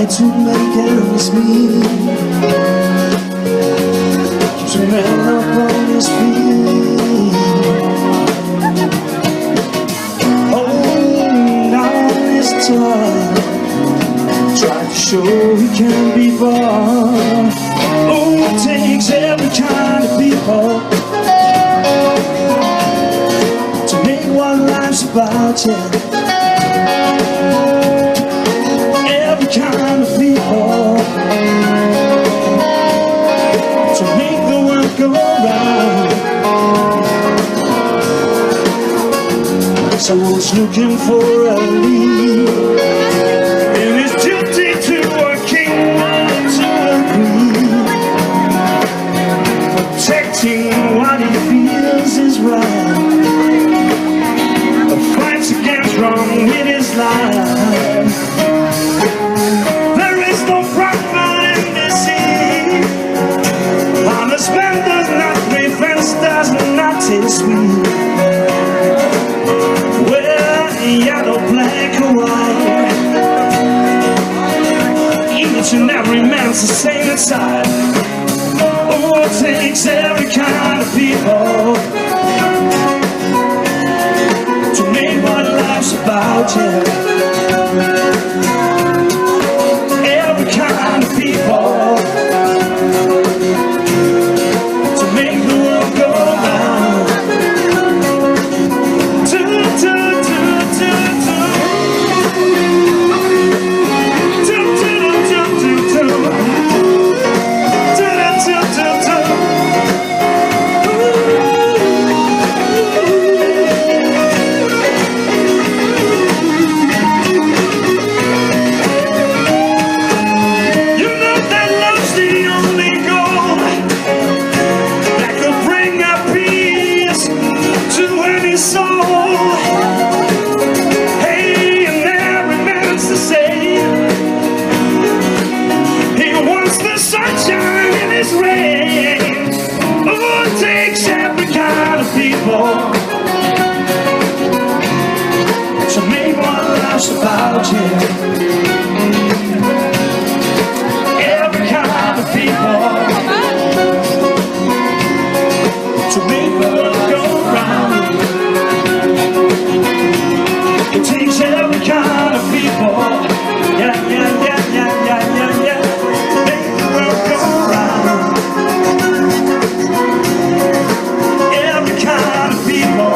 to make ends meet. Keeps a man up on his feet, holding on his tongue, trying to show he can be bought. Oh, it takes every kind of people to make what life's about, yeah. Every kind of people to make the world go round. Someone's looking for a lead, and it's duty to a kingdom to agree, protecting what he feels is right, fights against wrong with his life. There is no profit in deceit. Honest man does not pay, fence does not taste sweet. Well, yellow, black or white, each and every man's the same inside. Oh, it takes every kind of people to make what life's about, yeah. Every kind of people to make the world go round. Do, do, do, do, do. Do, do, do, do, do. Do, do, do, do. To make what life's about, yeah. Every kind of people to make the world go round. It takes every kind of people, yeah, yeah, yeah, yeah, yeah, yeah, yeah, to make the world go round. Every kind of people.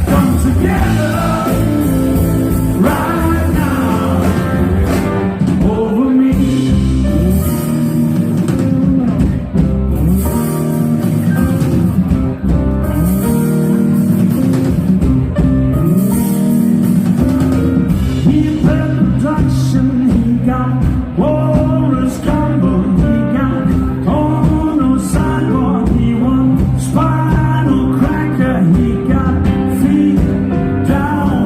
Come together right now over me. He put production, he got Walrus combo, he got Ono sideboard, he won Spinal Cracker, he got feet down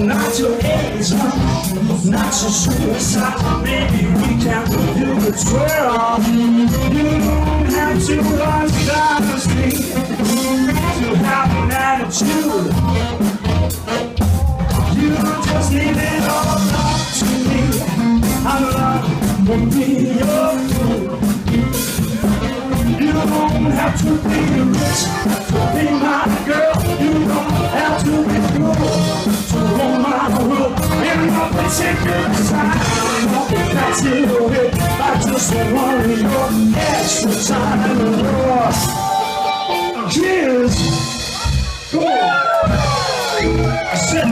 not your age, not your suicide. Maybe we can do the twirl. You don't have to understand me to have an attitude. You just leave it all up to me. I love will be your fool. You don't have to be rich to be my girl. You don't have to be cool to roll my world. In no particular time, that's it. I just want your extra time and your kiss. Go on. I said,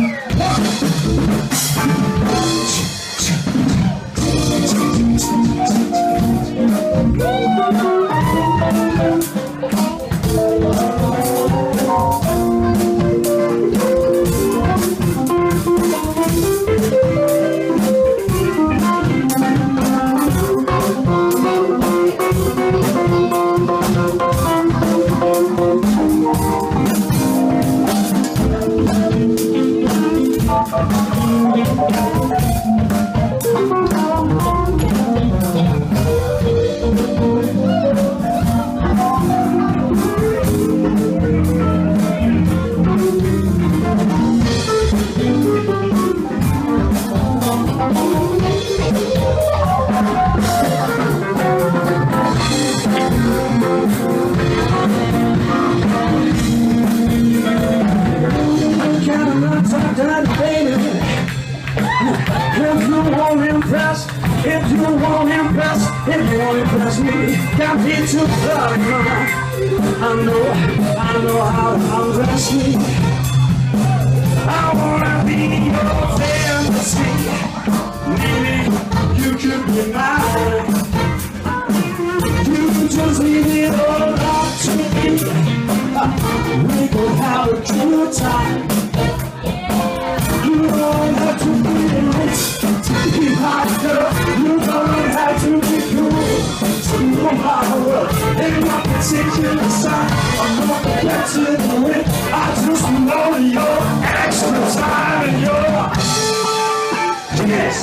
if you won't impress me, got me too bloody mine. I know how to undress me. I wanna be your fantasy. Maybe you could be mine. You just leave it all up to me. We could have a good time. You don't have to be rich to be my girl. You don't have to be cool to know my world. In my particular side, I'm not get to do it. I just know your extra time and your yes.